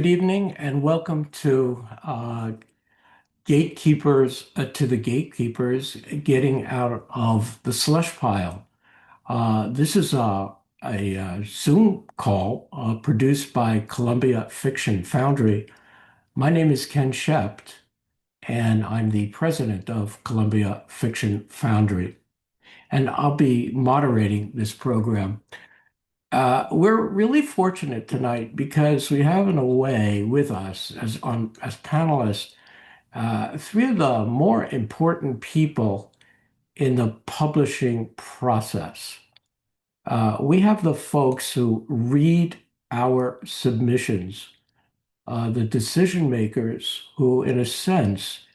Good evening and welcome to the Gatekeepers Getting Out of the Slush Pile. This is a Zoom call produced by Columbia Fiction Foundry. My name is Ken Schept, and I'm the president of Columbia Fiction Foundry, and I'll be moderating this program. We're really fortunate tonight because we have in a way with us as panelists three of the more important people in the publishing process. We have the folks who read our submissions, the decision makers who, in a sense,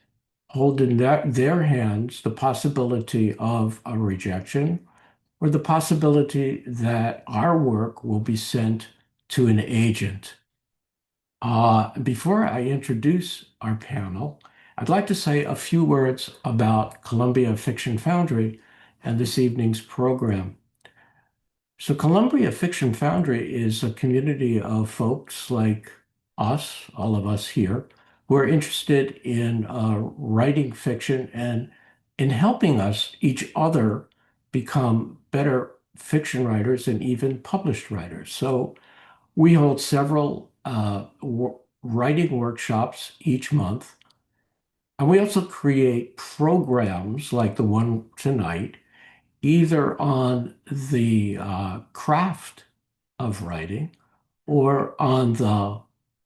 hold in their hands the possibility of a rejection or the possibility that our work will be sent to an agent. Before I introduce our panel, I'd like to say a few words about Columbia Fiction Foundry and this evening's program. So Columbia Fiction Foundry is a community of folks like us, all of us here, who are interested in writing fiction and in helping us, each other, become better fiction writers and even published writers. So we hold several writing workshops each month, and we also create programs like the one tonight, either on the craft of writing or on the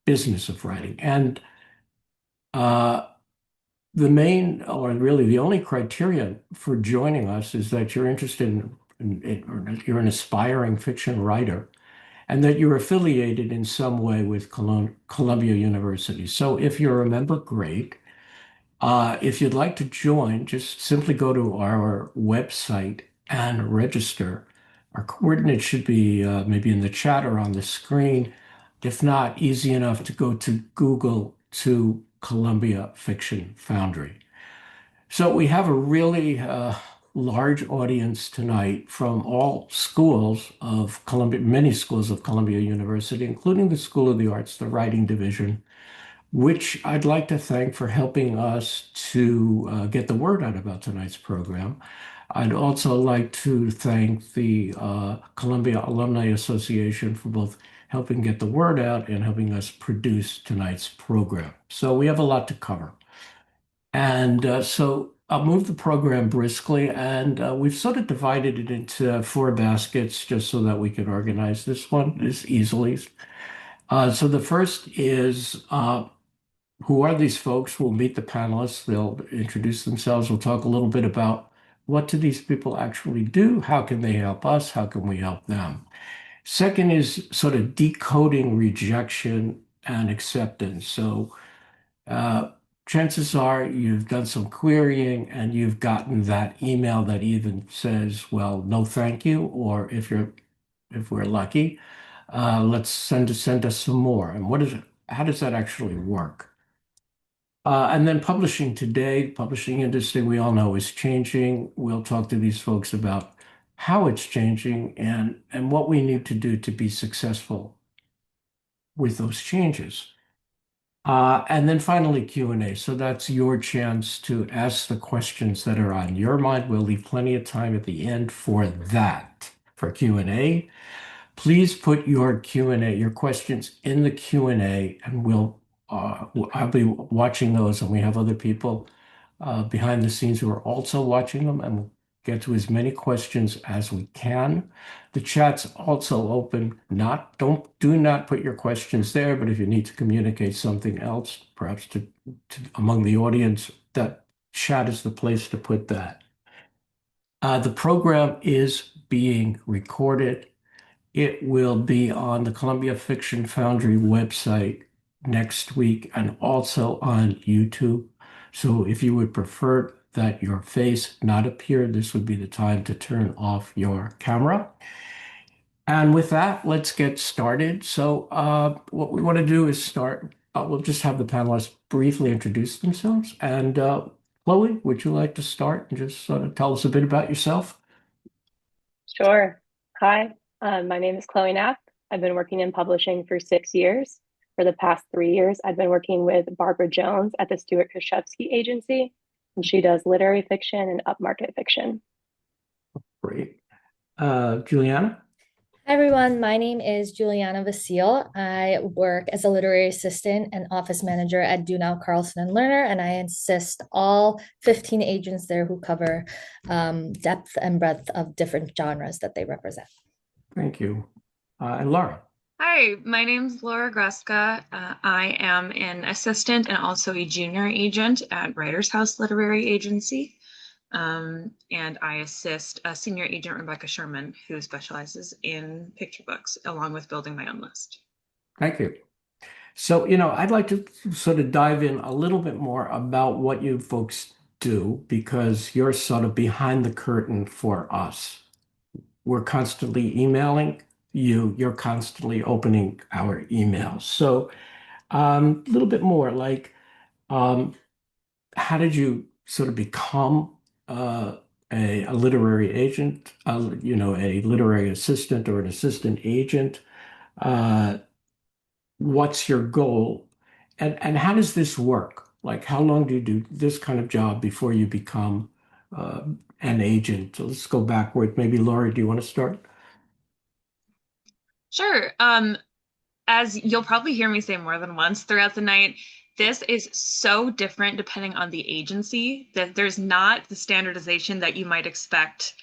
business of writing. And uh, the main, or really the only criterion for joining us is that you're interested or that you're an aspiring fiction writer and that you're affiliated in some way with Columbia University. So if you're a member, great. If you'd like to join, just simply go to our website and register. Our coordinates should be maybe in the chat or on the screen. If not, easy enough to go to Google to Columbia Fiction Foundry. So we have a really large audience tonight from all schools of Columbia, many schools of Columbia University, including the School of the Arts, the Writing Division, which I'd like to thank for helping us to get the word out about tonight's program. I'd also like to thank the Columbia Alumni Association for both helping get the word out and helping us produce tonight's program. So we have a lot to cover. And so I'll move the program briskly, and we've sort of divided it into four baskets just so that we can organize this one as easily. So the first is who are these folks? We'll meet the panelists. They'll introduce themselves. We'll talk a little bit about what do these people actually do? How can they help us? How can we help them? Second is sort of decoding rejection and acceptance. So uh, chances are you've done some querying and you've gotten that email that even says, well, no, thank you. Or if we're lucky, let's send us some more. And how does that actually work? And then publishing today, publishing industry, we all know is changing. We'll talk to these folks about how it's changing and what we need to do to be successful with those changes. And then finally, Q&A. So that's your chance to ask the questions that are on your mind. We'll leave plenty of time at the end for that, for Q&A. Please put your Q&A, your questions in the Q&A, and I'll be watching those, and we have other people behind the scenes who are also watching them, and we'll get to as many questions as we can. The chat's also open. Do not put your questions there, but if you need to communicate something else, perhaps to among the audience, that chat is the place to put that. The program is being recorded. It will be on the Columbia Fiction Foundry website next week and also on YouTube. So if you would prefer that your face not appear, this would be the time to turn off your camera. And with that, let's get started. So what we want to do is start, we'll just have the panelists briefly introduce themselves. And Chloe, would you like to start and just sort of tell us a bit about yourself? Sure. Hi, my name is Chloe Knapp. I've been working in publishing for 6 years. for the past 3 years, I've been working with Barbara Jones at the Stuart Krichevsky Agency, and she does literary fiction and upmarket fiction. Great. Giuliana? Hi everyone, my name is Giuliana Vasile. I work as a literary assistant and office manager at Dunow, Carlson Lerner, and I assist all 15 agents there who cover depth and breadth of different genres that they represent. Thank you. And Laura? Hi, my name's Laura Gruszka. I am an assistant and also a junior agent at Writers House Literary Agency. And I assist senior agent Rebecca Sherman, who specializes in picture books, along with building my own list. Thank you. So, I'd like to sort of dive in a little bit more about what you folks do because you're sort of behind the curtain for us. We're constantly emailing you, you're constantly opening our emails. So, a little bit more like, um, how did you sort of become a literary agent, a literary assistant or an assistant agent? Uh, what's your goal? And how does this work? Like, how long do you do this kind of job before you become uh, an agent? So let's go backward. Maybe Laura, do you want to start? Sure. As you'll probably hear me say more than once throughout the night, this is so different depending on the agency that there's not the standardization that you might expect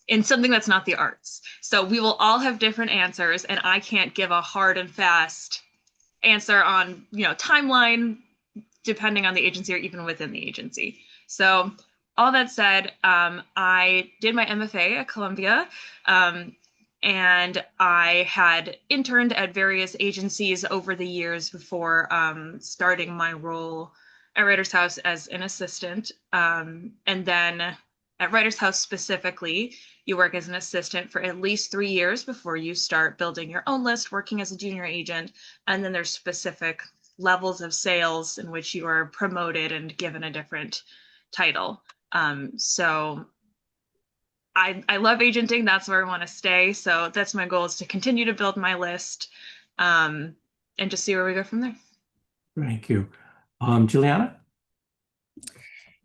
in something that's not the arts. So we will all have different answers, and I can't give a hard and fast answer on, timeline depending on the agency or even within the agency. So all that said, I did my MFA at Columbia, and I had interned at various agencies over the years before starting my role at Writers House as an assistant. And then at Writers House specifically, you work as an assistant for at least 3 years before you start building your own list, working as a junior agent. And then there's specific levels of sales in which you are promoted and given a different title. So I love agenting. That's where I want to stay. So that's my goal, is to continue to build my list, and just see where we go from there. Thank you. Juliana?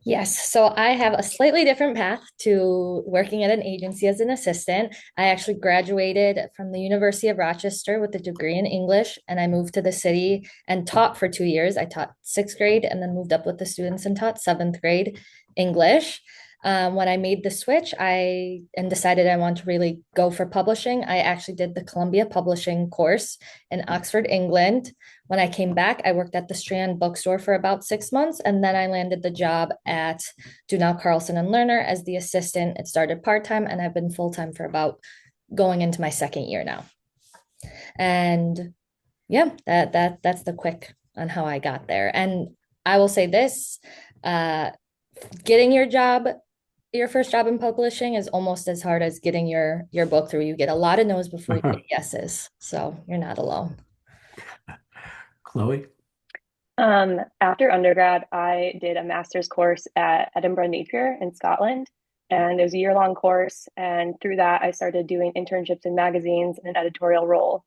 Yes, so I have a slightly different path to working at an agency as an assistant. I actually graduated from the University of Rochester with a degree in English, and I moved to the city and taught for 2 years. I taught sixth grade and then moved up with the students and taught seventh grade English. When I made the switch, I and decided I want to really go for publishing. I actually did the Columbia Publishing course in Oxford, England. When I came back, I worked at the Strand bookstore for about 6 months, and then I landed the job at Dunow, Carlson and Lerner as the assistant. It started part-time, and I've been full-time for about going into my second year now. And yeah, that's the quick on how I got there. And I will say this, getting your first job in publishing is almost as hard as getting your book through. You get a lot of no's before you get yeses. So you're not alone. Chloe? After undergrad, I did a master's course at Edinburgh Napier in Scotland, and it was a year-long course. And through that, I started doing internships in magazines in an editorial role.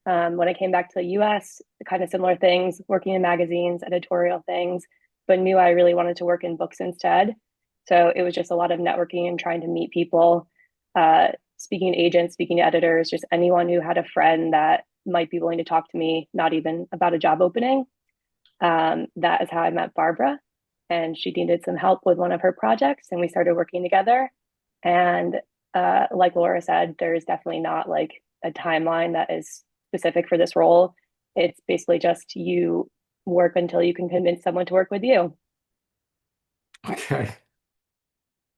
When I came back to the US, kind of similar things, working in magazines, editorial things, but knew I really wanted to work in books instead. So it was just a lot of networking and trying to meet people, speaking to agents, speaking to editors, just anyone who had a friend that might be willing to talk to me, not even about a job opening. That is how I met Barbara, and she needed some help with one of her projects, and we started working together. And like Laura said, there's definitely not like a timeline that is specific for this role. It's basically just you work until you can convince someone to work with you. Okay.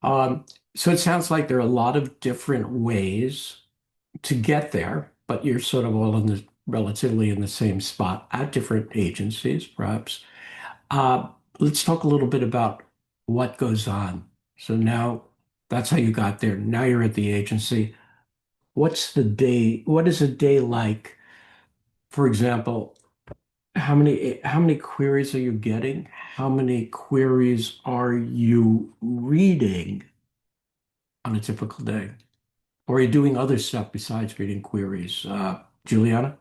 Um, so it sounds like there are a lot of different ways to get there, but you're sort of all in the relatively in the same spot at different agencies, perhaps. Uh, let's talk a little bit about what goes on. So now that's how you got there. Now you're at the agency. What is a day like? For example, how many queries are you getting? How many queries are you reading on a typical day? Or are you doing other stuff besides reading queries? Juliana?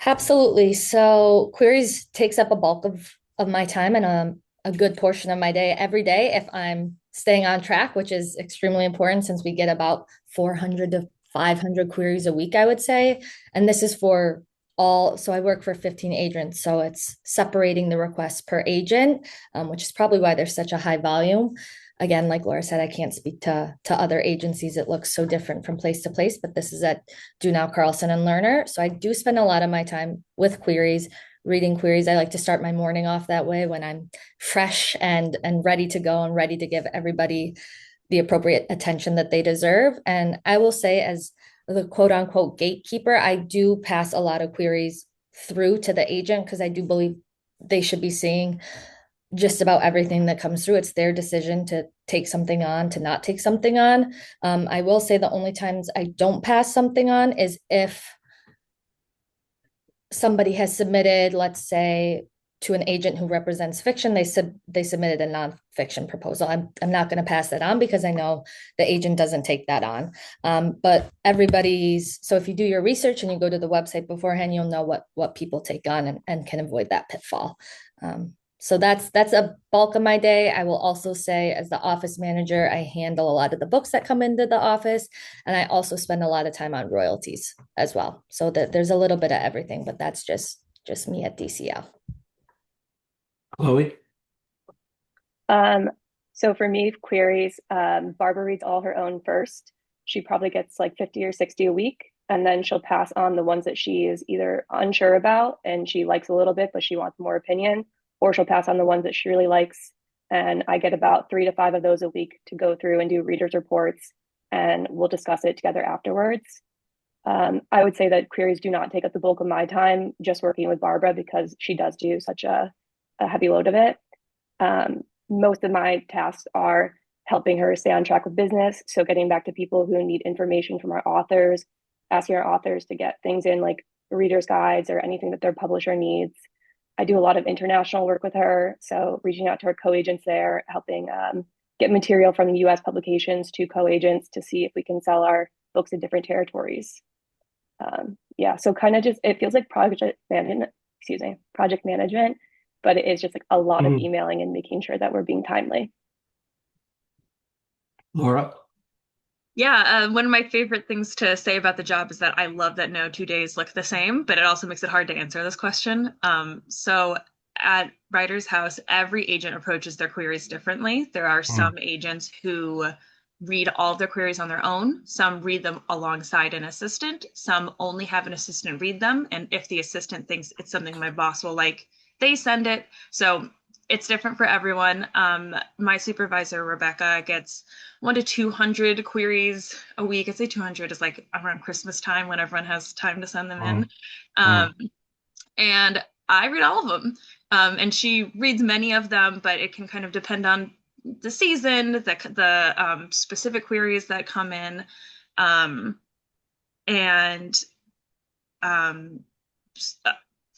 Absolutely. So queries takes up a bulk of my time and a good portion of my day every day if I'm staying on track, which is extremely important since we get about 400 to 500 queries a week, I would say. And this is for all, so I work for 15 agents, so it's separating the requests per agent, which is probably why there's such a high volume. Again, like Laura said, I can't speak to other agencies. It looks so different from place to place, but this is at Dunow, Carlson, and Lerner. So I do spend a lot of my time with queries, reading queries. I like to start my morning off that way when I'm fresh and ready to go and ready to give everybody the appropriate attention that they deserve. And I will say, as the quote unquote gatekeeper, I do pass a lot of queries through to the agent because I do believe they should be seeing just about everything that comes through. It's their decision to take something on, to not take something on. I will say the only times I don't pass something on is if somebody has submitted, let's say, to an agent who represents fiction, they submitted a nonfiction proposal. I'm not going to pass that on because I know the agent doesn't take that on. But so if you do your research and you go to the website beforehand, you'll know what people take on and can avoid that pitfall. So that's a bulk of my day. I will also say, as the office manager, I handle a lot of the books that come into the office, and I also spend a lot of time on royalties as well. So that there's a little bit of everything, but that's just me at DCL. Chloe? So for me, queries, Barbara reads all her own first. She probably gets like 50 or 60 a week, and then she'll pass on the ones that she is either unsure about and she likes a little bit, but she wants more opinion, or she'll pass on the ones that she really likes. And I get about 3 to 5 of those a week to go through and do readers' reports, and we'll discuss it together afterwards. I would say that queries do not take up the bulk of my time just working with Barbara because she does do such a heavy load of it. Most of my tasks are helping her stay on track with business. So getting back to people who need information from our authors, asking our authors to get things in like readers' guides or anything that their publisher needs. I do a lot of international work with her. So reaching out to her co-agents there, helping get material from US publications to co-agents to see if we can sell our books in different territories. Yeah, so kind of just, it feels like project management, but it is just like a lot of emailing and making sure that we're being timely. Laura? Yeah, one of my favorite things to say about the job is that I love that no 2 days look the same, but it also makes it hard to answer this question. So at Writer's House, every agent approaches their queries differently. There are some agents who read all of their queries on their own. Some read them alongside an assistant. Some only have an assistant read them. And if the assistant thinks it's something my boss will like, they send it. So it's different for everyone. My supervisor, Rebecca, gets 100 to 200 queries a week. I'd say 200 is like around Christmas time when everyone has time to send them in. And I read all of them. And she reads many of them, but it can kind of depend on the season, the specific queries that come in.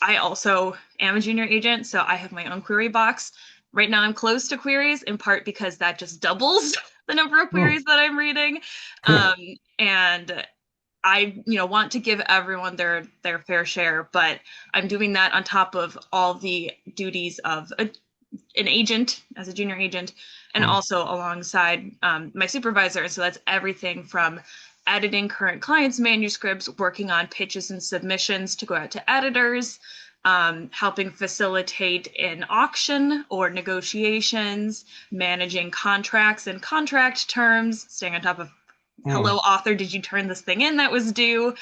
I also am a junior agent, so I have my own query box. Right now I'm closed to queries, in part because that just doubles the number of queries that I'm reading. And I, want to give everyone their fair share, but I'm doing that on top of all the duties of an agent as a junior agent, and also alongside my supervisor. And so that's everything from editing current clients' manuscripts, working on pitches and submissions to go out to editors, helping facilitate an auction or negotiations, managing contracts and contract terms, staying on top of, hello, author, did you turn this thing in that was due?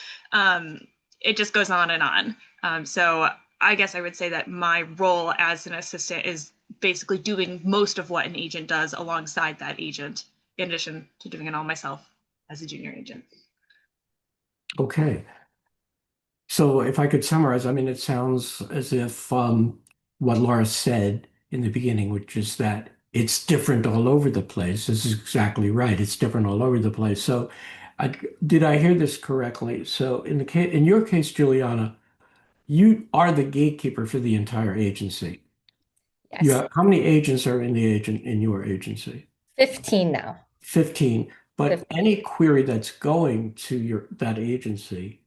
It just goes on and on. So I guess I would say that my role as an assistant is basically doing most of what an agent does alongside that agent, in addition to doing it all myself as a junior agent. Okay. So if I could summarize, I mean, it sounds as if what Laura said in the beginning, which is that it's different all over the place. This is exactly right. It's different all over the place. So did I hear this correctly? So in your case, Giuliana, you are the gatekeeper for the entire agency. Yes. How many agents are in your agency? 15 now. 15. But 15. any query that's going to that agency,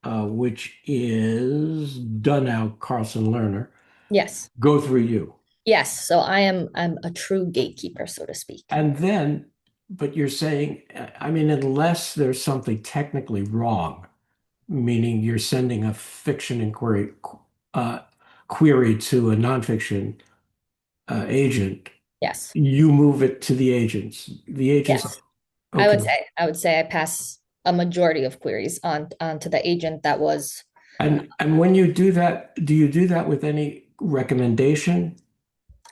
which is Dunow, Carlson Lerner, Yes. go through you. Yes. So I'm a true gatekeeper, so to speak. And then, but you're saying, I mean, unless there's something technically wrong, meaning you're sending a fiction inquiry query to a nonfiction agent, Yes. you move it to the agents. The agents, Yes. okay. I would say I pass a majority of queries on to the agent that was And when you do that, do you do that with any recommendation?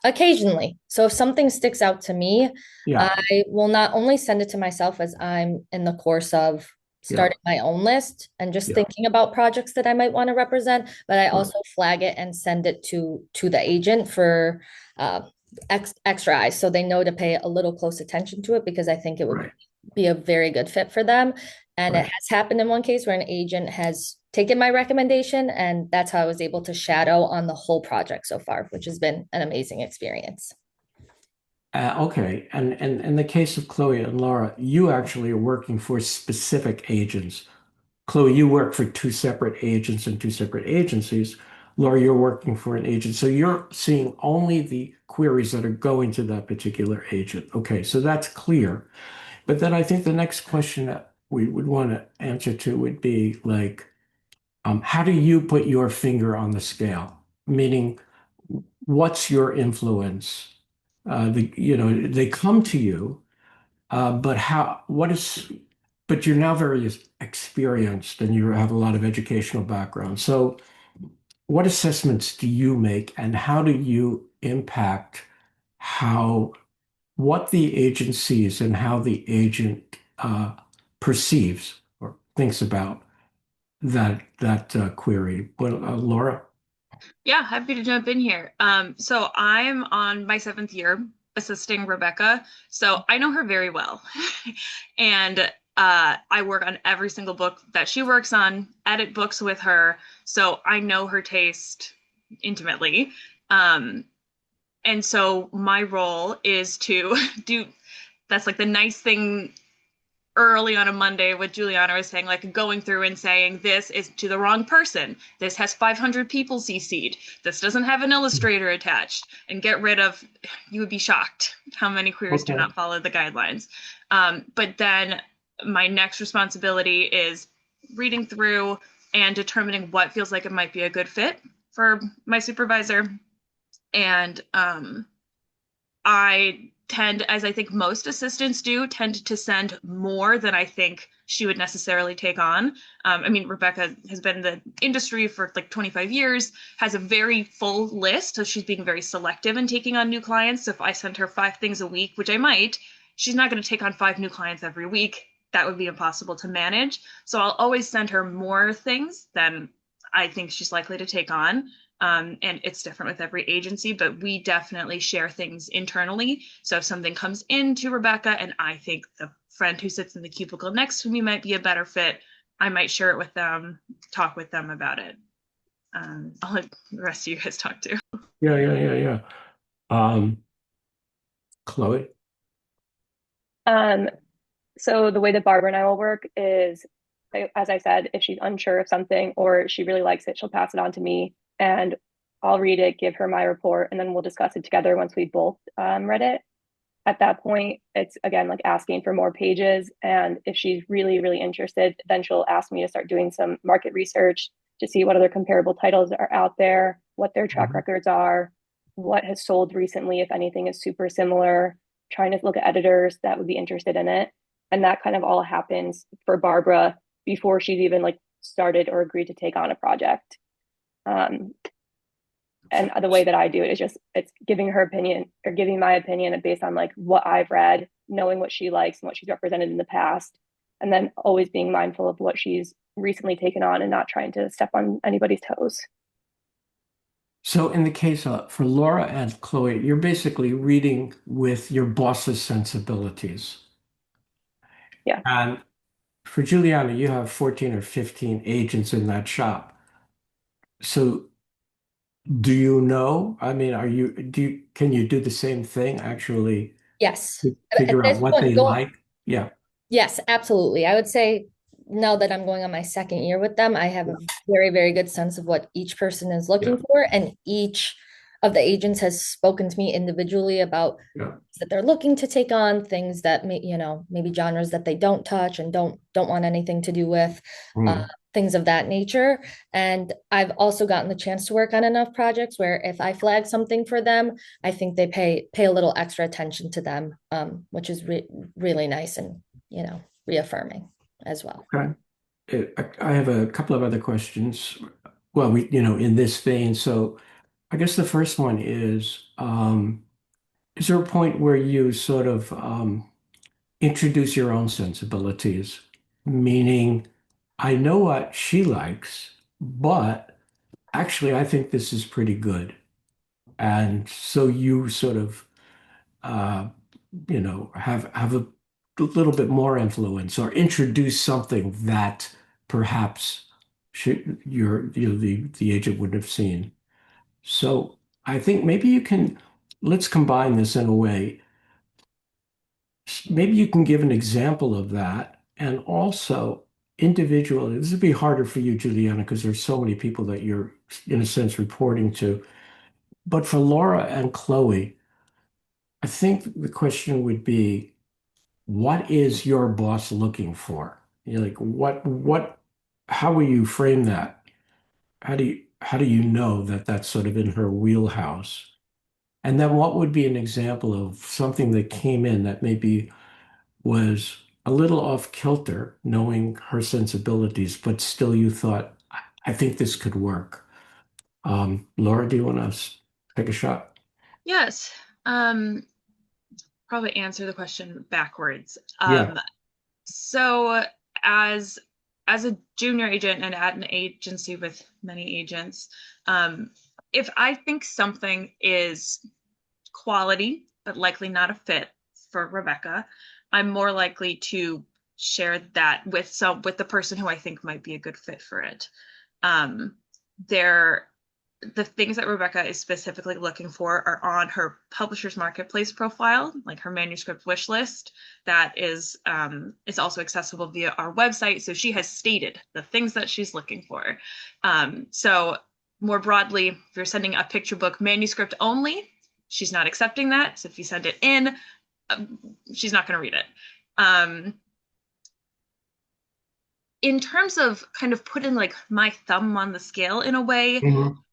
occasionally. So if something sticks out to me, Yeah, I will not only send it to myself as I'm in the course of yeah, starting my own list and just yeah. thinking about projects that I might want to represent, but I Right, also flag it and send it to the agent for extra eyes so they know to pay a little close attention to it because I think it would right, be a very good fit for them. And it right. has happened in one case where an agent has taken my recommendation, and that's how I was able to shadow on the whole project so far, which has been an amazing experience. Okay, and in the case of Chloe and Laura, you actually are working for specific agents. Chloe, you work for two separate agents and two separate agencies. Laura, you're working for an agent. So you're seeing only the queries that are going to that particular agent. Okay, so that's clear. But then I think the next question that we would want to answer to would be like, how do you put your finger on the scale? Meaning, what's your influence? They come to you, but you're now very experienced and you have a lot of educational background. So what assessments do you make and how do you impact how what the agent sees and how the agent perceives or thinks about that query? Well, Laura? Yeah, happy to jump in here. So I'm on my 7th year assisting Rebecca, so I know her very well. And I work on every single book that she works on, edit books with her, so I know her taste intimately. Um, and so my role is to do that's like the nice thing early on a Monday with Giuliana was saying, like going through and saying, this is to the wrong person. This has 500 people CC'd. This doesn't have an illustrator attached. And get rid of, you would be shocked how many queries do Okay. not follow the guidelines. But then my next responsibility is reading through and determining what feels like it might be a good fit for my supervisor. And I tend, as I think most assistants do, tend to send more than I think she would necessarily take on. I mean, Rebecca has been in the industry for like 25 years, has a very full list, so she's being very selective in taking on new clients. So if I send her 5 things a week, which I might, she's not going to take on 5 new clients every week. That would be impossible to manage. So I'll always send her more things than I think she's likely to take on. And it's different with every agency, but we definitely share things internally. So if something comes into Rebecca and I think the friend who sits in the cubicle next to me might be a better fit, I might share it with them, talk with them about it. I'll let the rest of you guys talk too. Yeah. Chloe? So the way that Barbara and I will work is, as I said, if she's unsure of something or she really likes it, she'll pass it on to me and I'll read it, give her my report, and then we'll discuss it together once we both read it. At that point, it's again like asking for more pages. And if she's really, really interested, then she'll ask me to start doing some market research to see what other comparable titles are out there, what their track records are, what has sold recently, if anything is super similar, trying to look at editors that would be interested in it. And that kind of all happens for Barbara before she's even like started or agreed to take on a project. And the way that I do it is just it's giving her opinion or giving my opinion based on like what I've read, knowing what she likes and what she's represented in the past, and then always being mindful of what she's recently taken on and not trying to step on anybody's toes. So in the case for Laura and Chloe, you're basically reading with your boss's sensibilities. Yeah. And for Juliana, you have 14 or 15 agents in that shop. So do you know? I mean, can you do the same thing actually Yes. to At figure out this what point, they like? Yeah. yes, absolutely. I would say now that I'm going on my second year with them, I have a very, very good sense of what each person is looking Yeah. for. And each of the agents has spoken to me individually about Yeah. that they're looking to take on, things that maybe genres that they don't touch and don't want anything to do with, Mm. things of that nature. And I've also gotten the chance to work on enough projects where if I flag something for them, I think they pay a little extra attention to them, which is really nice and reaffirming as well. Okay. I have a couple of other questions. Well, in this vein. So I guess the first one is there a point where you sort of introduce your own sensibilities? Meaning, I know what she likes, but actually, I think this is pretty good. And so you sort of, uh, have a little bit more influence or introduce something that perhaps the agent wouldn't have seen. So I think maybe let's combine this in a way. Maybe you can give an example of that. And also individually, this would be harder for you, Giuliana, because there's so many people that you're, in a sense, reporting to. But for Laura and Chloe, I think the question would be, what is your boss looking for? Like how will you frame that? How do you know that that's sort of in her wheelhouse? And then what would be an example of something that came in that maybe was a little off kilter, knowing her sensibilities, but still you thought, I think this could work. Laura, do you want to take a shot? Yes. Probably answer the question backwards. Yeah. So as a junior agent and at an agency with many agents, if I think something is quality but likely not a fit for Rebecca, I'm more likely to share that with the person who I think might be a good fit for it. Um, there the things that Rebecca is specifically looking for are on her publisher's marketplace profile, like her manuscript wish list. That is also accessible via our website. So she has stated the things that she's looking for. So more broadly, if you're sending a picture book manuscript only, she's not accepting that. So if you send it in, she's not going to read it. In terms of kind of putting like my thumb on the scale in a way,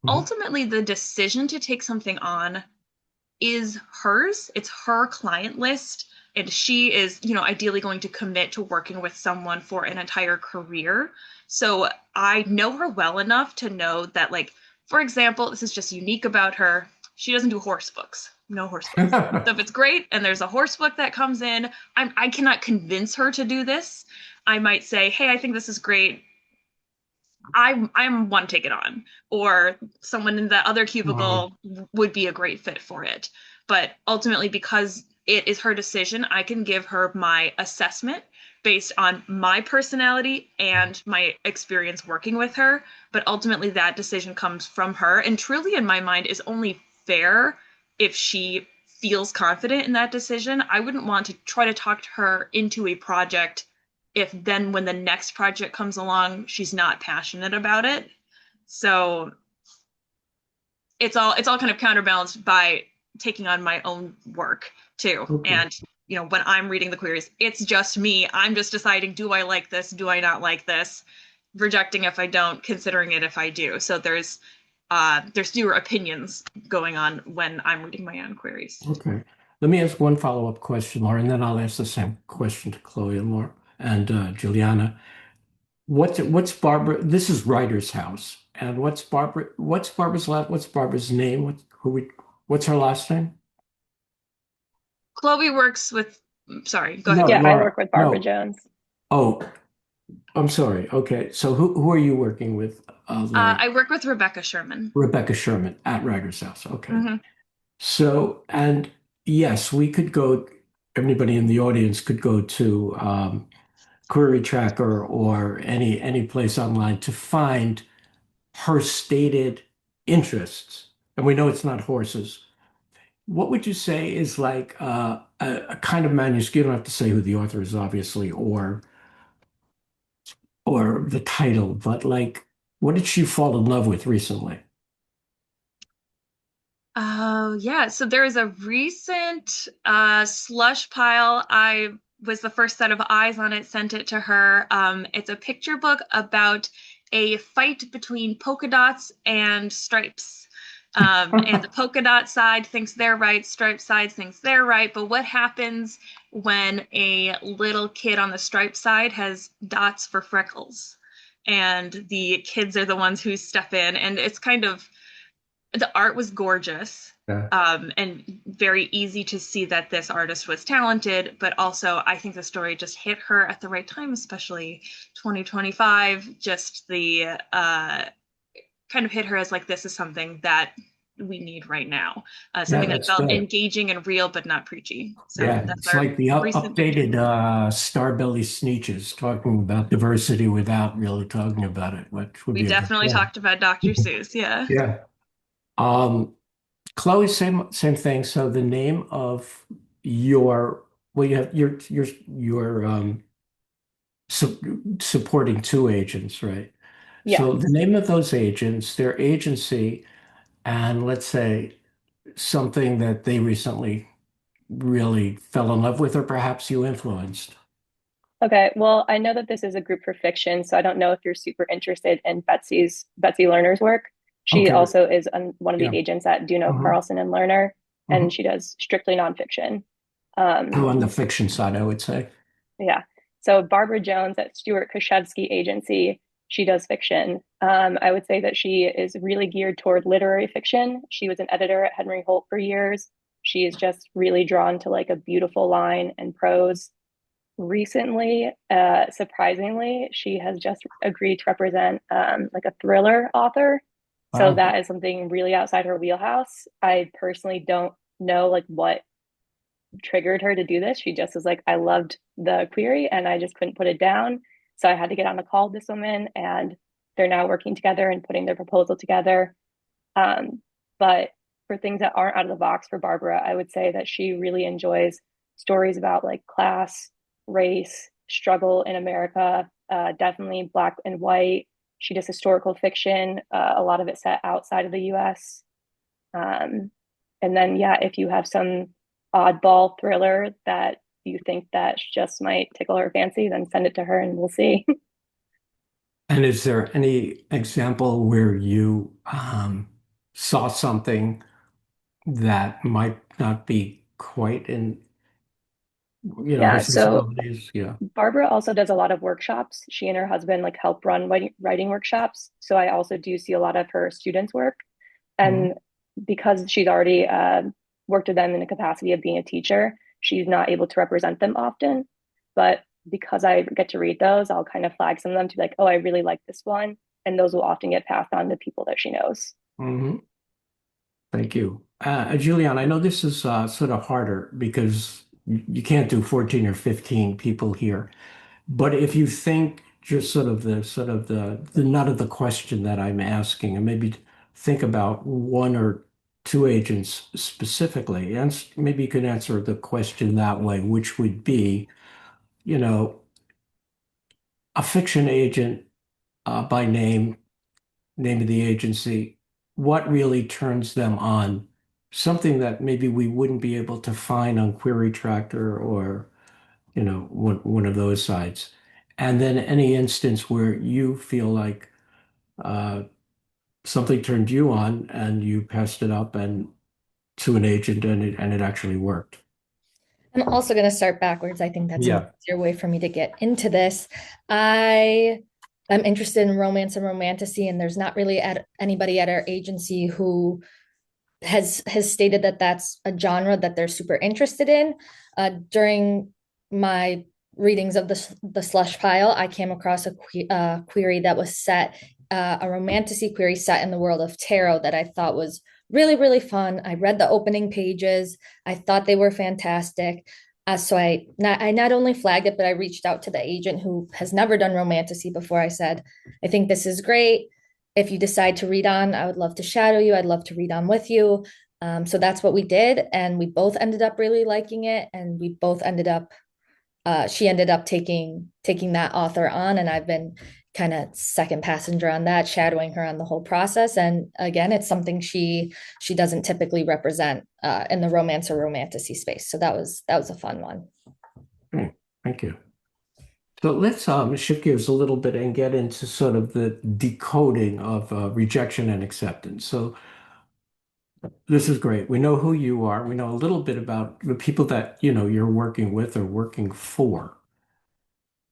ultimately the decision to take something on is hers. It's her client list, and she is, ideally going to commit to working with someone for an entire career. So I know her well enough to know that, like, for example, this is just unique about her. She doesn't do horse books. No horse books. So if it's great and there's a horse book that comes in, I cannot convince her to do this. I might say, hey, I think this is great. I'm want to take it on, or someone in the other cubicle would be a great fit for it. But ultimately, because it is her decision, I can give her my assessment based on my personality and my experience working with her. But ultimately, that decision comes from her, and truly, in my mind, is only fair if she feels confident in that decision. I wouldn't want to try to talk to her into a project if then when the next project comes along, she's not passionate about it. So it's all kind of counterbalanced by taking on my own work too. Okay. And when I'm reading the queries, it's just me. I'm just deciding, do I like this? Do I not like this? Rejecting if I don't, considering it if I do. So there's fewer opinions going on when I'm reading my own queries. Okay. Let me ask one follow-up question, Laura, and then I'll ask the same question to Chloe and Laura and Juliana. What's Barbara? This is Writer's House, and what's Barbara's name? What's her last name? Chloe works with. Sorry, go ahead. No, Yeah, I Laura. work with Barbara No. Jones. Oh, I'm sorry. Okay, so who are you working with, Laura? I work with Rebecca Sherman. Rebecca Sherman at Writer's House. Okay. Mm-hmm. So, and yes, we could go. Everybody in the audience could go to Query Tracker or any place online to find her stated interests. And we know it's not horses. What would you say is like a kind of manuscript? You don't have to say who the author is, obviously, or or the title, but like, what did she fall in love with recently? Oh, yeah. So there was a recent slush pile. I was the first set of eyes on it, sent it to her. It's a picture book about a fight between polka dots and stripes. And the polka dot side thinks they're right, stripe side thinks they're right. But what happens when a little kid on the stripe side has dots for freckles? And the kids are the ones who step in, and it's kind of the art was gorgeous, Yeah. and very easy to see that this artist was talented, but also I think the story just hit her at the right time, especially 2025. Just the kind of hit her as like, this is something that we need right now. Something that That's felt good. engaging and real, but not preachy. So Yeah, that's it's our like the recent picture. updated Starbelly Sneetches talking about diversity without really talking about it, which would We be a good definitely point. talked about Dr. Seuss. Yeah. Yeah. Um, Chloe, same thing. So the name of your well, you have your supporting two agents, right? Yes. So the name of those agents, their agency, and let's say something that they recently really fell in love with, or perhaps you influenced. Okay, well, I know that this is a group for fiction, so I don't know if you're super interested in Betsy Lerner's work. She Okay. also is one of the Yeah. agents at Dunow, Hmm. Carlson and Lerner, Hmm. and she does strictly nonfiction. Oh, Um, on the fiction side, I would say. yeah. So Barbara Jones at Stuart Krichevsky Agency, she does fiction. I would say that she is really geared toward literary fiction. She was an editor at Henry Holt for years. She is just really drawn to like a beautiful line and prose. Recently, surprisingly, she has just agreed to represent like a thriller author. So Wow. that is something really outside her wheelhouse. I personally don't know like what triggered her to do this. She just was like, I loved the query and I just couldn't put it down. So I had to get on a call with this woman, and they're now working together and putting their proposal together. Um, but for things that aren't out of the box for Barbara, I would say that she really enjoys stories about like class, race, struggle in America, definitely black and white. She does historical fiction, a lot of it set outside of the US. Um, and then, yeah, if you have some oddball thriller that you think that just might tickle her fancy, then send it to her and we'll see. And is there any example where you saw something that might not be quite in, her Yeah, so sensibilities? Yeah. Barbara also does a lot of workshops. She and her husband like help run writing workshops. So I also do see a lot of her students' work. Mhm. And because she's already worked with them in the capacity of being a teacher, she's not able to represent them often. But because I get to read those, I'll kind of flag some of them to be like, oh, I really like this one. And those will often get passed on to people that she knows. Mhm. Thank you. Julian, I know this is sort of harder because you can't do 14 or 15 people here. But if you think just sort of the nut of the question that I'm asking, and maybe think about one or two agents specifically, and maybe you can answer the question that way, which would be, you know, a fiction agent by name of the agency, what really turns them on? Something that maybe we wouldn't be able to find on Query Tractor or one of those sites. And then any instance where you feel like uh, something turned you on and you passed it up and to an agent and it actually worked. I'm also going to start backwards. I think that's an Yeah. easier way for me to get into this. I am interested in romance and romantasy, and there's not really anybody at our agency who has stated that that's a genre that they're super interested in. During my readings of the slush pile, I came across a query that was set, a romantasy query set in the world of tarot that I thought was really, really fun. I read the opening pages. I thought they were fantastic. So I not only flagged it, but I reached out to the agent who has never done romantasy before. I said, I think this is great. If you decide to read on, I would love to shadow you. I'd love to read on with you. So that's what we did. And we both ended up really liking it. And we both ended up, she ended up taking that author on. And I've been kind of second passenger on that, shadowing her on the whole process. And again, it's something she doesn't typically represent in the romance or romantasy space. So that was a fun one. Okay, thank you. So let's shift gears a little bit and get into sort of the decoding of rejection and acceptance. So this is great. We know who you are. We know a little bit about the people that, you're working with or working for.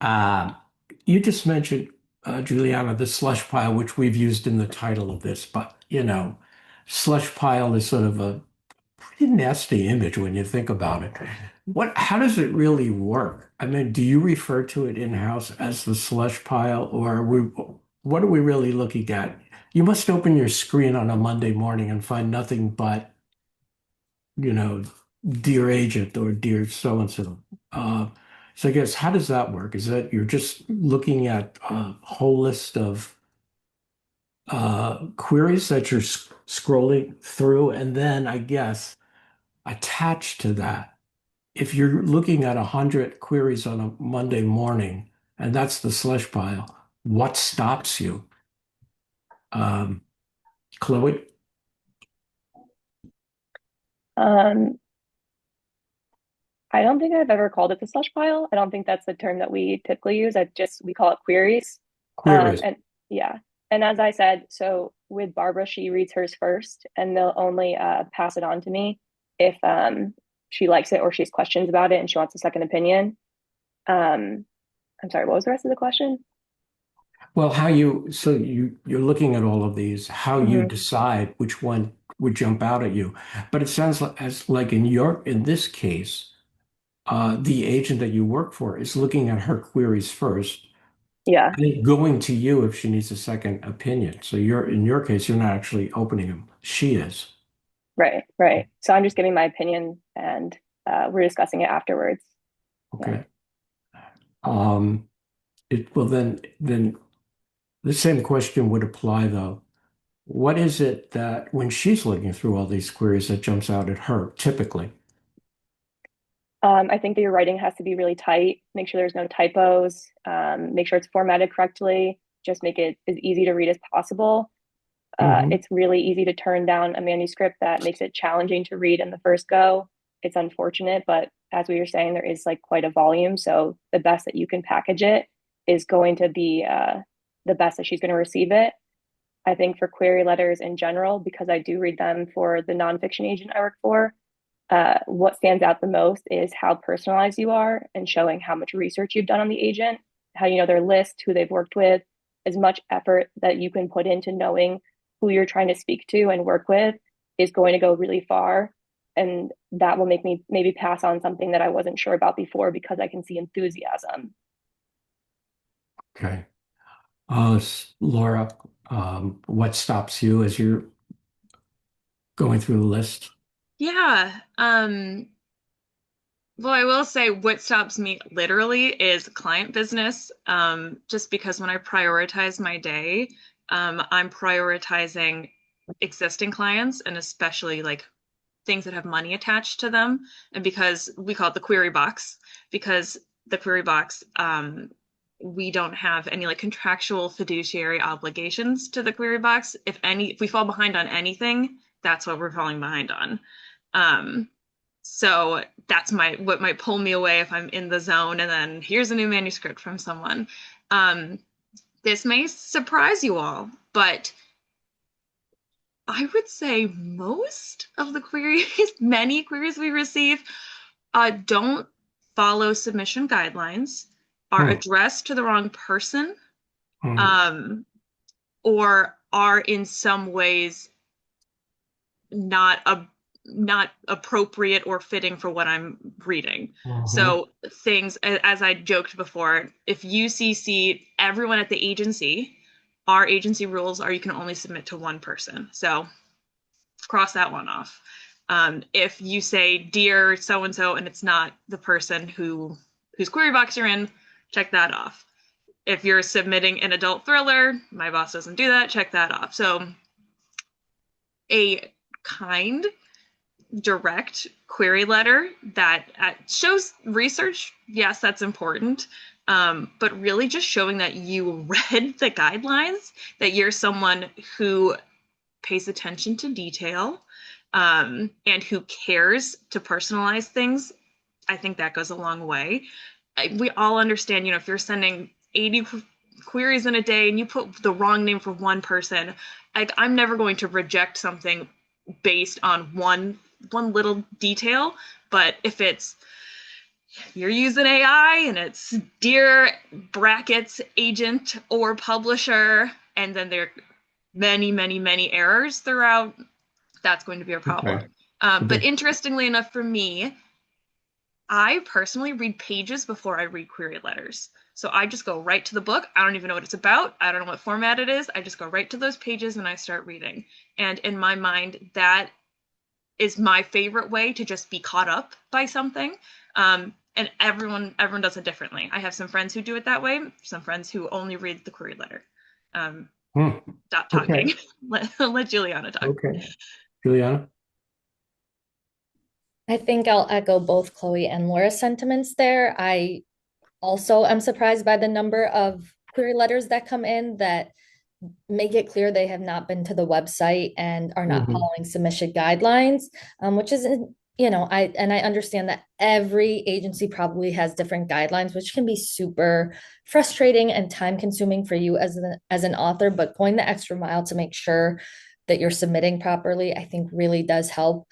Uh, you just mentioned, Juliana, the slush pile, which we've used in the title of this, but, slush pile is sort of a pretty nasty image when you think about it. How does it really work? I mean, do you refer to it in-house as the slush pile, or what are we really looking at? You must open your screen on a Monday morning and find nothing but, you know, dear agent or dear so-and-so. So I guess how does that work? Is that you're just looking at a whole list of queries that you're scrolling through, and then I guess attached to that, if you're looking at 100 queries on a Monday morning, and that's the slush pile, what stops you? Um, Chloe? Um, I don't think I've ever called it the slush pile. I don't think that's the term that we typically use. We call it queries. Queries. And yeah, and as I said, so with Barbara, she reads hers first, and they'll only pass it on to me if she likes it or she has questions about it and she wants a second opinion. Um, I'm sorry, what was the rest of the question? Well, so you're looking at all of these, how you Mhm. decide which one would jump out at you. But it sounds like in this case, the agent that you work for is looking at her queries first Yeah, and then going to you if she needs a second opinion. So in your case, you're not actually opening them. She is. right, right. So I'm just giving my opinion and we're discussing it afterwards. Yeah. Okay. Um, then the same question would apply though. What is it that when she's looking through all these queries that jumps out at her typically? I think that your writing has to be really tight. Make sure there's no typos. Make sure it's formatted correctly. Just make it as easy to read as possible. Hmm. It's really easy to turn down a manuscript that makes it challenging to read in the first go. It's unfortunate, but as we were saying, there is like quite a volume. So the best that you can package it is going to be the best that she's going to receive it. I think for query letters in general, because I do read them for the nonfiction agent I work for, what stands out the most is how personalized you are and showing how much research you've done on the agent, how you know their list, who they've worked with, as much effort that you can put into knowing who you're trying to speak to and work with is going to go really far. And that will make me maybe pass on something that I wasn't sure about before because I can see enthusiasm. Okay. Laura, what stops you as you're going through the list? Yeah. Well, I will say what stops me literally is client business. Just because when I prioritize my day, I'm prioritizing existing clients and especially like things that have money attached to them. And because we call it the query box, because the query box, we don't have any like contractual fiduciary obligations to the query box. If we fall behind on anything, that's what we're falling behind on. Um, so that's what might pull me away if I'm in the zone and then here's a new manuscript from someone. Um, this may surprise you all, but I would say most of the queries, many queries we receive, don't follow submission guidelines, are Hmm. addressed to the wrong person, Hmm. um, or are in some ways not not appropriate or fitting for what I'm reading. Mhm. So things, as I joked before, if you CC everyone at the agency, our agency rules are you can only submit to one person. So cross that one off. If you say dear so and so and it's not the person whose query box you're in, check that off. If you're submitting an adult thriller, my boss doesn't do that, check that off. So a kind direct query letter that shows research, yes, that's important, but really just showing that you read the guidelines, that you're someone who pays attention to detail, and who cares to personalize things. I think that goes a long way. We all understand, if you're sending 80 queries in a day and you put the wrong name for one person, I'm never going to reject something based on one little detail. But if you're using AI and it's dear brackets agent or publisher, and then there are many errors throughout, that's going to be a problem. Okay. But interestingly enough for me, I personally read pages before I read query letters. So I just go right to the book. I don't even know what it's about. I don't know what format it is. I just go right to those pages and I start reading. And in my mind, that is my favorite way to just be caught up by something. And everyone does it differently. I have some friends who do it that way, some friends who only read the query letter. Stop talking. Okay. Let Giuliana talk. Okay. Giuliana? I think I'll echo both Chloe and Laura's sentiments there. I also am surprised by the number of query letters that come in that make it clear they have not been to the website and are not following submission guidelines, which is, I understand that every agency probably has different guidelines, which can be super frustrating and time consuming for you as an author, but going the extra mile to make sure that you're submitting properly, I think really does help.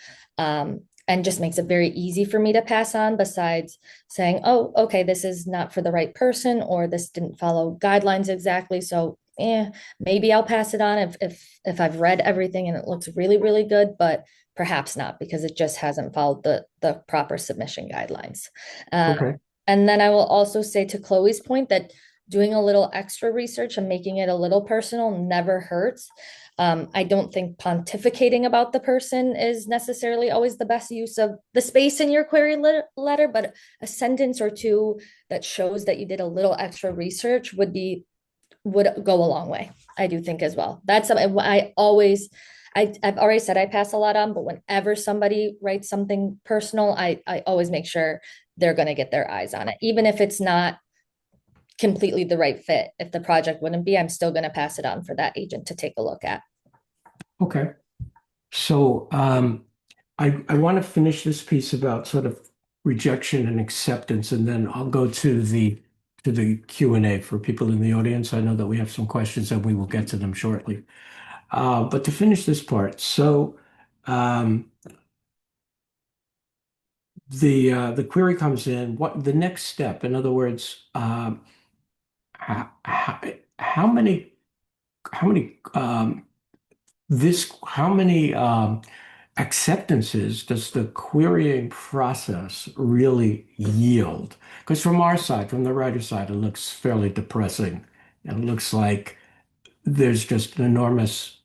And just makes it very easy for me to pass on, besides saying, oh, okay, this is not for the right person, or this didn't follow guidelines exactly. So maybe I'll pass it on if I've read everything and it looks really, really good, but perhaps not, because it just hasn't followed the proper submission guidelines. Okay. And then I will also say, to Chloe's point, that doing a little extra research and making it a little personal never hurts. I don't think pontificating about the person is necessarily always the best use of the space in your query letter, but a sentence or two that shows that you did a little extra research would go a long way, I do think, as well. That's something I've already said I pass a lot on, but whenever somebody writes something personal, I always make sure they're going to get their eyes on it, even if it's not completely the right fit. If the project wouldn't be, I'm still going to pass it on for that agent to take a look at. Okay. So I want to finish this piece about sort of rejection and acceptance, and then I'll go to the Q&A for people in the audience. I know that we have some questions and we will get to them shortly. But to finish this part, so the query comes in. What the next step? In other words, how many acceptances does the querying process really yield? Because from our side, from the writer side, it looks fairly depressing. It looks like there's just an enormous,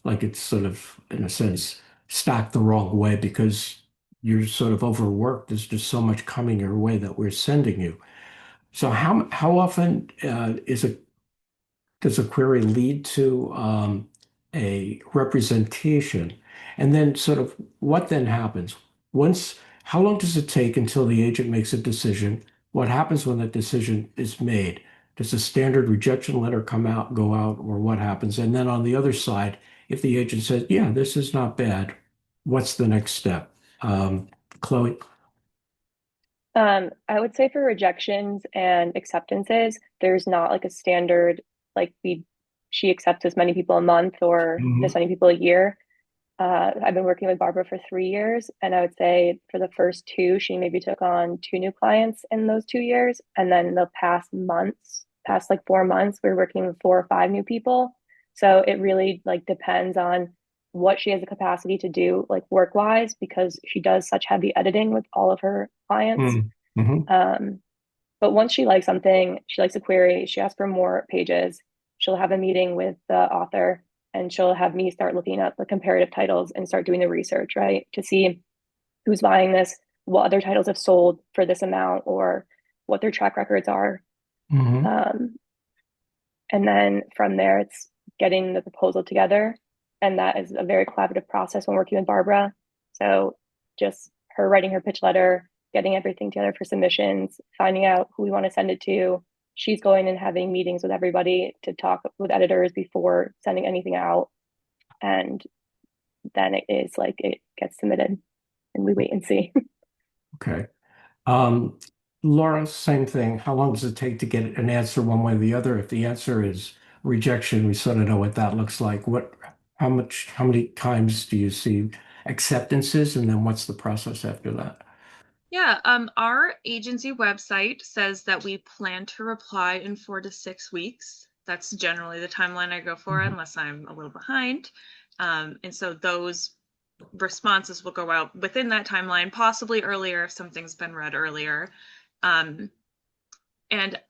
like it's sort of, in a sense, stacked the wrong way because you're sort of overworked. There's just so much coming your way that we're sending you. So how often does a query lead to a representation? And then sort of what then happens? How long does it take until the agent makes a decision? What happens when that decision is made? Does a standard rejection letter go out, or what happens? And then on the other side, if the agent says, yeah, this is not bad, what's the next step? Chloe? I would say for rejections and acceptances, there's not like a standard, like she accepts as many people a month or this many people a year. I've been working with Barbara for 3 years, and I would say for the first 2, she maybe took on 2 new clients in those 2 years. And then the past like 4 months, we're working with 4 or 5 new people. So it really like depends on what she has the capacity to do, like work wise, because she does such heavy editing with all of her clients. But once she likes something, she likes a query, she asks for more pages, she'll have a meeting with the author, and she'll have me start looking up the comparative titles and start doing the research, right? To see who's buying this, what other titles have sold for this amount, or what their track records are. And then from there, it's getting the proposal together. And that is a very collaborative process when working with Barbara. So just her writing her pitch letter, getting everything together for submissions, finding out who we want to send it to. She's going and having meetings with everybody to talk with editors before sending anything out. And then it gets submitted and we wait and see. Okay. Laura, same thing. How long does it take to get an answer one way or the other? If the answer is rejection, we sort of know what that looks like. How many times do you see acceptances, and then what's the process after that? Yeah, our agency website says that we plan to reply in 4 to 6 weeks. That's generally the timeline I go for, unless I'm a little behind. And so those responses will go out within that timeline, possibly earlier if something's been read earlier. And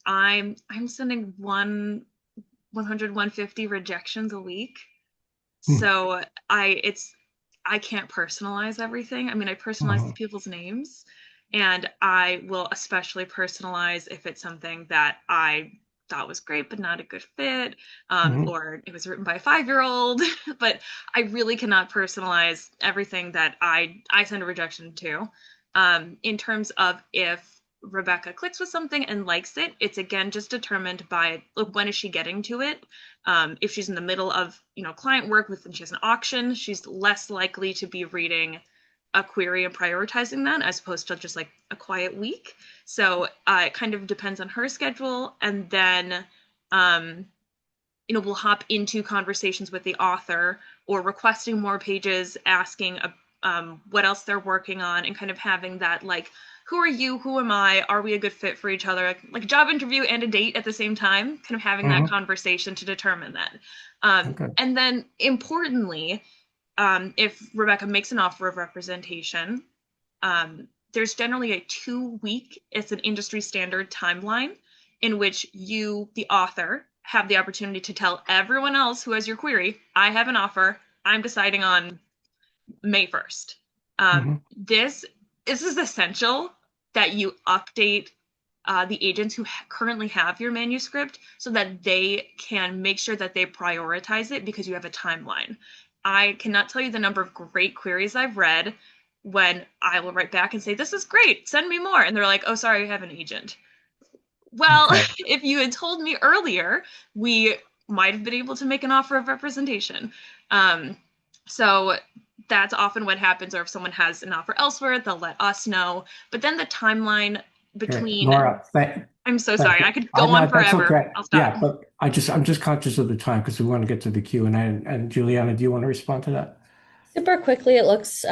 I'm sending 100, 150 rejections a week. So I can't personalize everything. I mean, I personalize the people's names, and I will especially personalize if it's something that I thought was great but not a good fit, or it was written by a 5-year-old. But I really cannot personalize everything that I send a rejection to. In terms of if Rebecca clicks with something and likes it, it's again just determined by when is she getting to it. If she's in the middle of client work and she has an auction, she's less likely to be reading a query and prioritizing that as opposed to just like a quiet week. So it kind of depends on her schedule, and then we'll hop into conversations with the author or requesting more pages, asking what else they're working on, and kind of having that who are you? Who am I? Are we a good fit for each other? Like a job interview and a date at the same time, kind of having that conversation to determine that. And then importantly, if Rebecca makes an offer of representation, there's generally a 2-week, it's an industry standard timeline in which you, the author, have the opportunity to tell everyone else who has your query, I have an offer, I'm deciding on May 1st. This is essential that you update the agents who currently have your manuscript so that they can make sure that they prioritize it, because you have a timeline. I cannot tell you the number of great queries I've read when I will write back and say, this is great, send me more. And they're like, oh, sorry, I have an agent. Well, if you had told me earlier, we might have been able to make an offer of representation. So that's often what happens, or if someone has an offer elsewhere, they'll let us know. But then the timeline between Laura, I'm so sorry. I could go on forever. That's okay. I'll stop. Yeah, but I'm just conscious of the time because we want to get to the Q&A. And Giuliana, do you want to respond to that? Super quickly, it looks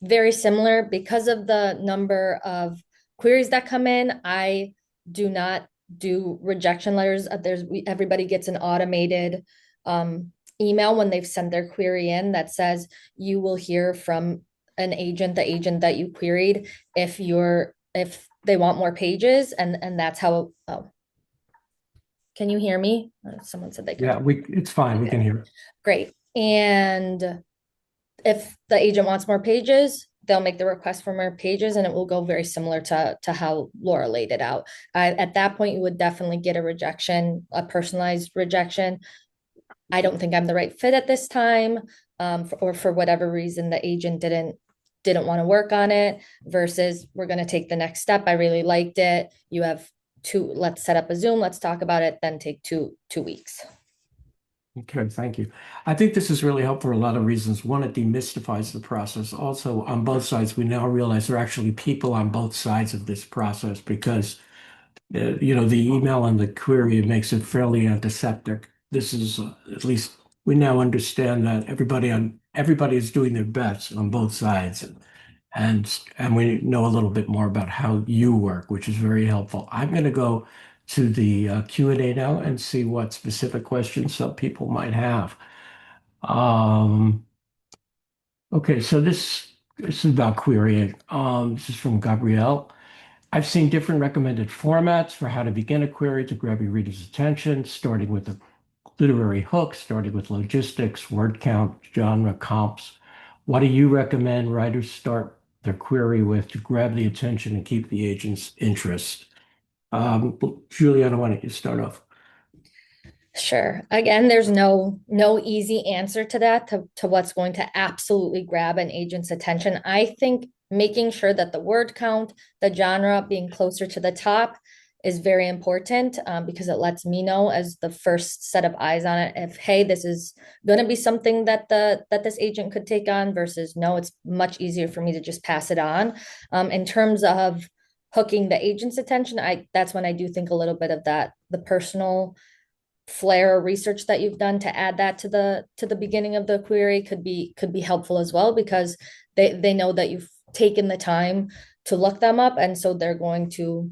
very similar because of the number of queries that come in. I do not do rejection letters. Everybody gets an automated email when they've sent their query in that says you will hear from an agent, the agent that you queried, if they want more pages, and that's how. Oh, can you hear me? Someone said they could. Yeah, it's fine. Okay. We can hear. Great. And if the agent wants more pages, they'll make the request for more pages, and it will go very similar to how Laura laid it out. At that point, you would definitely get a rejection, a personalized rejection. I don't think I'm the right fit at this time, or for whatever reason, the agent didn't want to work on it, versus we're going to take the next step. I really liked it. You have let's set up a Zoom, let's talk about it, then take two weeks. Okay, thank you. I think this is really helpful for a lot of reasons. One, it demystifies the process. Also, on both sides, we now realize there are actually people on both sides of this process, because the email and the query makes it fairly antiseptic. This is at least we now understand that everybody is doing their best on both sides, and we know a little bit more about how you work, which is very helpful. I'm going to go to the Q&A now and see what specific questions some people might have. Okay, so this is about querying. This is from Gabrielle. I've seen different recommended formats for how to begin a query to grab your reader's attention, starting with the literary hook, starting with logistics, word count, genre, comps. What do you recommend writers start their query with to grab the attention and keep the agent's interest? Giuliana, why don't you start off? Sure. Again, there's no easy answer to that, to what's going to absolutely grab an agent's attention. I think making sure that the word count, the genre being closer to the top is very important, because it lets me know as the first set of eyes on it if, hey, this is going to be something that this agent could take on versus no, it's much easier for me to just pass it on. In terms of hooking the agent's attention, that's when I do think a little bit of that, the personal flair or research that you've done to add that to the beginning of the query could be helpful as well, because they know that you've taken the time to look them up, and so they're going to,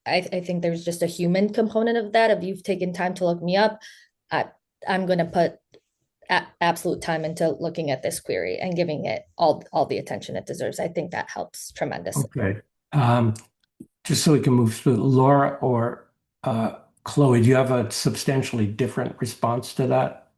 I think there's just a human component of that. If you've taken time to look me up, I'm going to put absolute time into looking at this query and giving it all the attention it deserves. I think that helps tremendously. Okay. Just so we can move through, Laura or Chloe, do you have a substantially different response to that?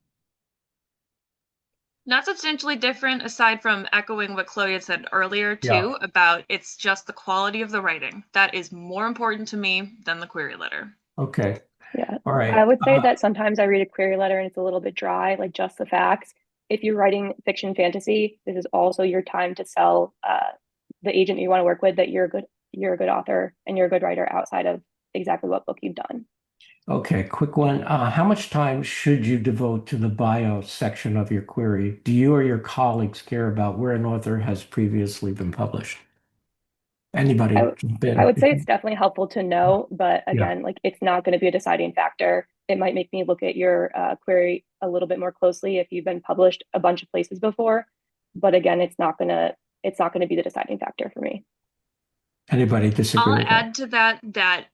Not substantially different, aside from echoing what Chloe had said earlier, Yeah. too, about it's just the quality of the writing. That is more important to me than the query letter. Okay. Yeah. All right. I would say that sometimes I read a query letter and it's a little bit dry, like just the facts. If you're writing fiction fantasy, this is also your time to sell the agent you want to work with that you're a good author and you're a good writer outside of exactly what book you've done. Okay, quick one. How much time should you devote to the bio section of your query? Do you or your colleagues care about where an author has previously been published? Anybody I, jump I would say in? it's definitely helpful to know, but Yeah. again, like it's not going to be a deciding factor. It might make me look at your query a little bit more closely if you've been published a bunch of places before. But again, it's not gonna be the deciding factor for me. Anybody disagree I'll with that? add to that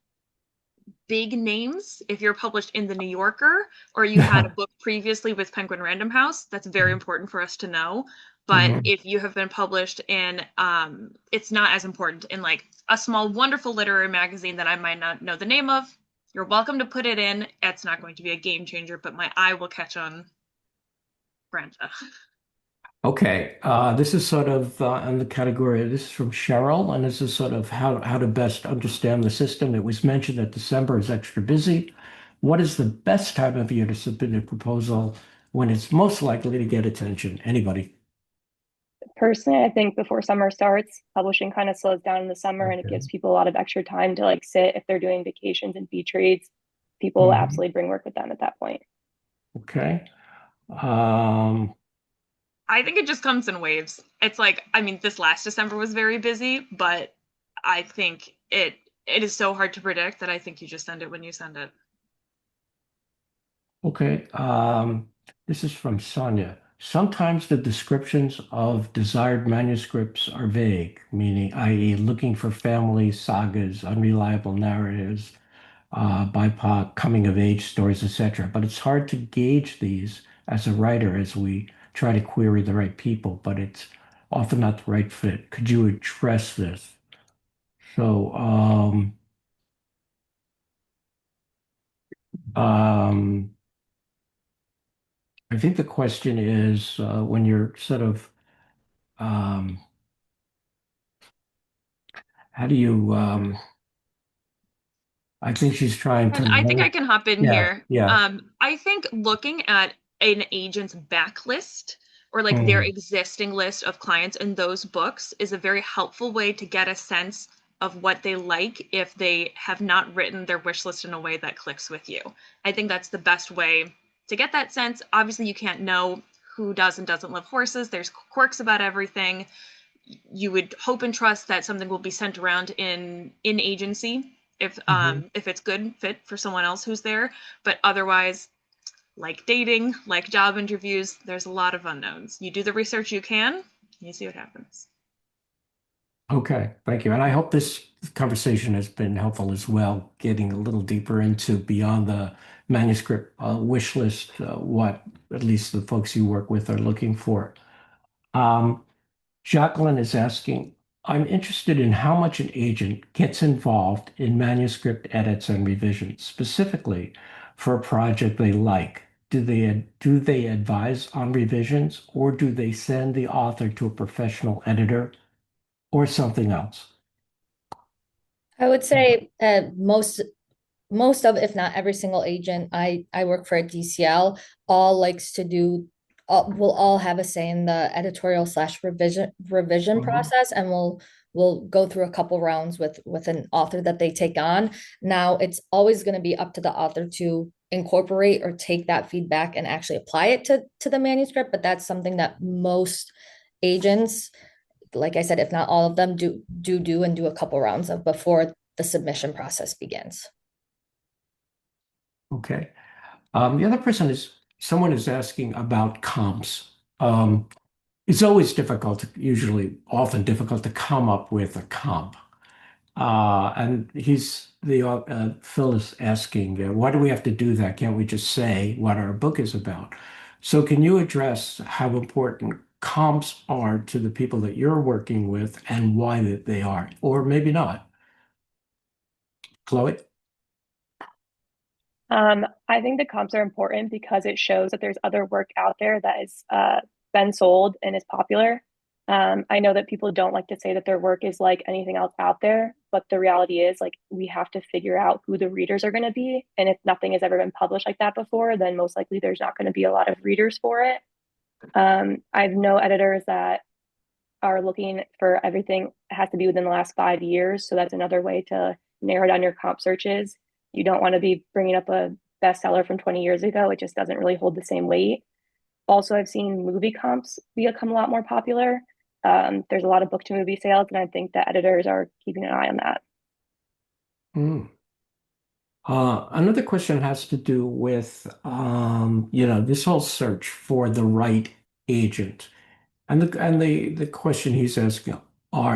big names, if you're published in the New Yorker or you had a book previously with Penguin Random House, that's very important for us to know. But Mhm. if you have been published in, it's not as important in like a small, wonderful literary magazine that I might not know the name of. You're welcome to put it in. It's not going to be a game changer, but my eye will catch on Brenda. Okay, this is sort of in the category. This is from Cheryl, and this is sort of how to best understand the system. It was mentioned that December is extra busy. What is the best time of year to submit a proposal when it's most likely to get attention? Anybody? Personally, I think before summer starts, publishing kind of slows down in the summer and it Okay. gives people a lot of extra time to like sit if they're doing vacations and beach reads. People will Mhm. absolutely bring work with them at that point. Okay. Um, I think it just comes in waves. It's like, I mean, this last December was very busy, but I think it is so hard to predict that I think you just send it when you send it. okay. This is from Sonia. Sometimes the descriptions of desired manuscripts are vague, meaning, i.e., looking for family sagas, unreliable narratives, BIPOC, coming of age stories, etc. But it's hard to gauge these as a writer as we try to query the right people, but it's often not the right fit. Could you address this? So, um, I think the question is when you're sort of, um, how do you, I think she's trying to And I think I know. can hop in Yeah, here. yeah. I think looking at an agent's backlist or like their Mhm. existing list of clients in those books is a very helpful way to get a sense of what they like if they have not written their wish list in a way that clicks with you. I think that's the best way to get that sense. Obviously, you can't know who does and doesn't love horses. There's quirks about everything. You would hope and trust that something will be sent around in agency if it's good fit for someone else who's there. But otherwise, like dating, like job interviews, there's a lot of unknowns. You do the research you can, you see what happens. Okay, thank you. And I hope this conversation has been helpful as well, getting a little deeper into beyond the manuscript wish list, what at least the folks you work with are looking for. Um, Jacqueline is asking, I'm interested in how much an agent gets involved in manuscript edits and revisions, specifically for a project they like. Do they advise on revisions, or do they send the author to a professional editor or something else? I would say most most of, if not every single agent I work for at DCL all likes to do will all have a say in the editorial slash revision Mhm. process, and will go through a couple rounds with an author that they take on. Now it's always going to be up to the author to incorporate or take that feedback and actually apply it to the manuscript, but that's something that most agents, like I said, if not all of them, do and do a couple rounds of before the submission process begins. Okay. The other person is someone is asking about comps. It's always difficult, often difficult to come up with a comp. And Phil is asking, why do we have to do that? Can't we just say what our book is about? So can you address how important comps are to the people that you're working with and why that they are, or maybe not? Chloe? I think the comps are important because it shows that there's other work out there that has been sold and is popular. I know that people don't like to say that their work is like anything else out there, but the reality is like we have to figure out who the readers are going to be. And if nothing has ever been published like that before, then most likely there's not going to be a lot of readers for it. I know editors that are looking for everything has to be within the last 5 years. So that's another way to narrow down your comp searches. You don't want to be bringing up a bestseller from 20 years ago. It just doesn't really hold the same weight. Also, I've seen movie comps become a lot more popular. There's a lot of book to movie sales, and I think that editors are keeping an eye on that. Hmm. Another question has to do with, this whole search for the right agent. And the question he's asking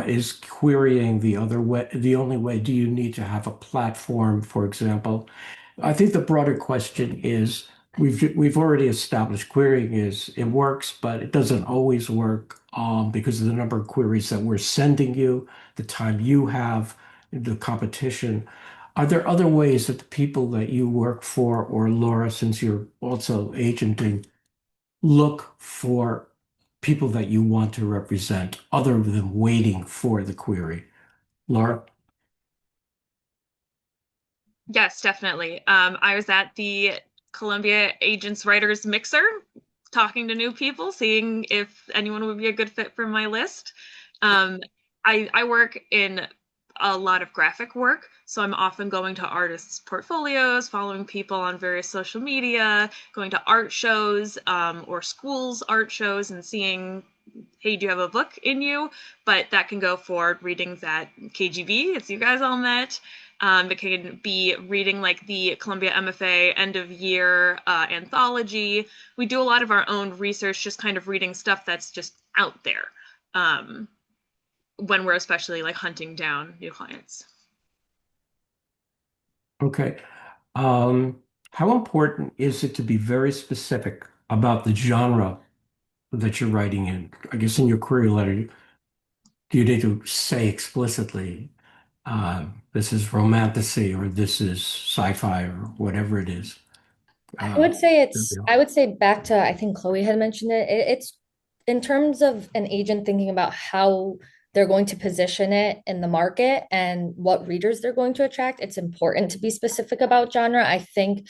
is querying the other way, the only way, do you need to have a platform, for example? I think the broader question is we've already established querying it works, but it doesn't always work because of the number of queries that we're sending you, the time you have, the competition. Are there other ways that the people that you work for, or Laura, since you're also agenting, look for people that you want to represent other than waiting for the query? Laura? Yes, definitely. I was at the Columbia Agents Writers Mixer, talking to new people, seeing if anyone would be a good fit for my list. Um, I work in a lot of graphic work, so I'm often going to artists' portfolios, following people on various social media, going to art shows or schools' art shows, and seeing, hey, do you have a book in you? But that can go for readings at KGB, it's you guys all met. It can be reading like the Columbia MFA end of year anthology. We do a lot of our own research, just kind of reading stuff that's just out there when we're especially like hunting down new clients. Okay. Um, how important is it to be very specific about the genre that you're writing in? I guess in your query letter, do you need to say explicitly, this is romantasy or this is sci-fi or whatever it is? Uh, I would say back to, I think Chloe had mentioned it's in terms of an agent thinking about how they're going to position it in the market and what readers they're going to attract. It's important to be specific about genre. I think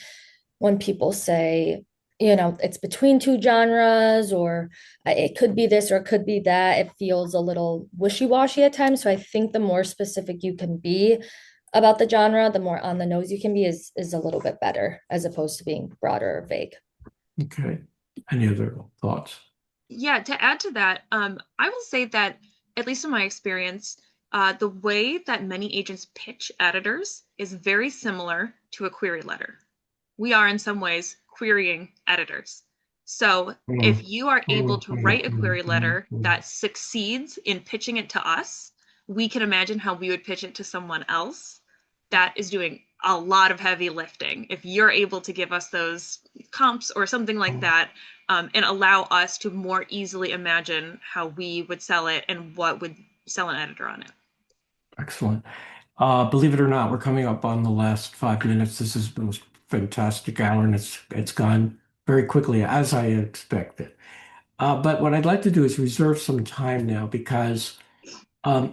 when people say, it's between two genres, or it could be this or it could be that, it feels a little wishy-washy at times. So I think the more specific you can be about the genre, the more on the nose you can be is a little bit better as opposed to being broader or vague. okay. Any other thoughts? Yeah, to add to that, I will say that, at least in my experience, the way that many agents pitch editors is very similar to a query letter. We are, in some ways, querying editors. So if Mm, you are able mm, to mm, write a mm, query mm, letter mm. that succeeds in pitching it to us, we can imagine how we would pitch it to someone else. That is doing a lot of heavy lifting. If you're able to give us those comps or something like that, and allow us to more easily imagine how we would sell it and what would sell an editor on it. Excellent. Believe it or not, we're coming up on the last 5 minutes. This has been a fantastic hour, and it's gone very quickly as I expected. But what I'd like to do is reserve some time now because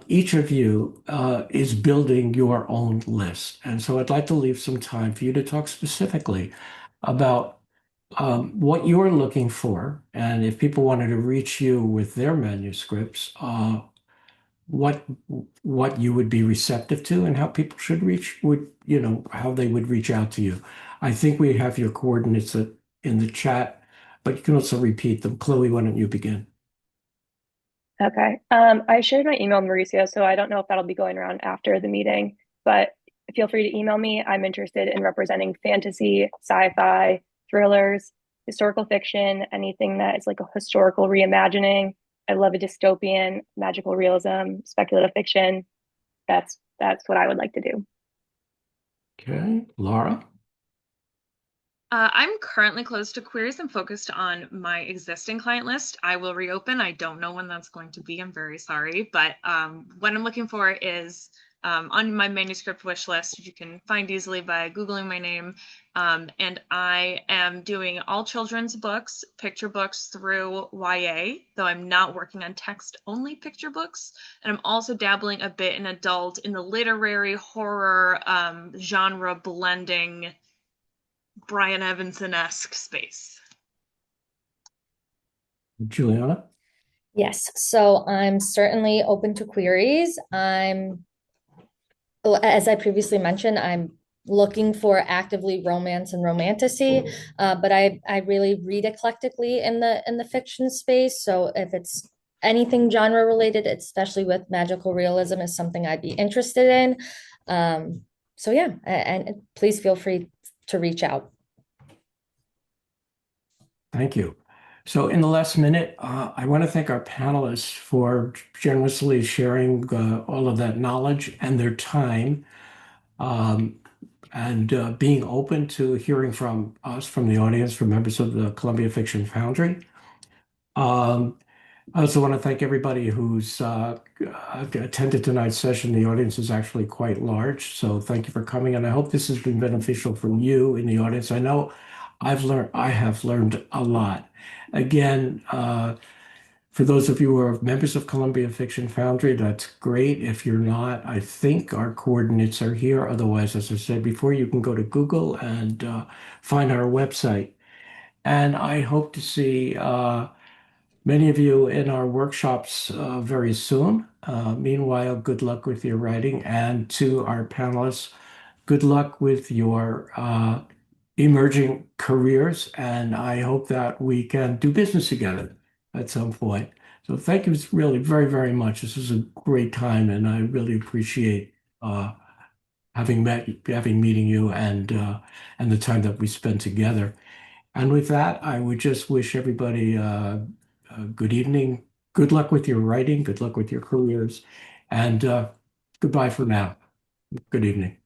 each of you is building your own list. And so I'd like to leave some time for you to talk specifically about what you're looking for. And if people wanted to reach you with their manuscripts, what what you would be receptive to and how people should how they would reach out to you. I think we have your coordinates in the chat, but you can also repeat them. Chloe, why don't you begin? Okay. I shared my email, Mauricio, so I don't know if that'll be going around after the meeting, but feel free to email me. I'm interested in representing fantasy, sci-fi, thrillers, historical fiction, anything that is like a historical reimagining. I love a dystopian, magical realism, speculative fiction. That's what I would like to do. Okay, Laura. I'm currently closed to queries and focused on my existing client list. I will reopen. I don't know when that's going to be. I'm very sorry. But what I'm looking for is on my manuscript wish list, which you can find easily by Googling my name. And I am doing all children's books, picture books through YA, though I'm not working on text-only picture books. And I'm also dabbling a bit in adult in the literary horror genre blending Brian Evanson-esque space. Giuliana. Yes, so I'm certainly open to queries. As I previously mentioned, I'm looking for actively romance and romantasy, but I really read eclectically in the fiction space. So if it's anything genre related, especially with magical realism, is something I'd be interested in. So yeah, and please feel free to reach out. Thank you. So in the last minute, I want to thank our panelists for generously sharing all of that knowledge and their time, and being open to hearing from us, from the audience, from members of the Columbia Fiction Foundry. I also want to thank everybody who's attended tonight's session. The audience is actually quite large, so thank you for coming, and I hope this has been beneficial for you in the audience. I know I have learned a lot. Again, for those of you who are members of Columbia Fiction Foundry, that's great. If you're not, I think our coordinates are here. Otherwise, as I said before, you can go to Google and find our website. And I hope to see many of you in our workshops very soon. Meanwhile, good luck with your writing. And to our panelists, good luck with your emerging careers. And I hope that we can do business together at some point. So thank you really very, very much. This is a great time, and I really appreciate meeting you and the time that we spent together. And with that, I would just wish everybody good evening. Good luck with your writing. Good luck with your careers. And goodbye for now. Good evening.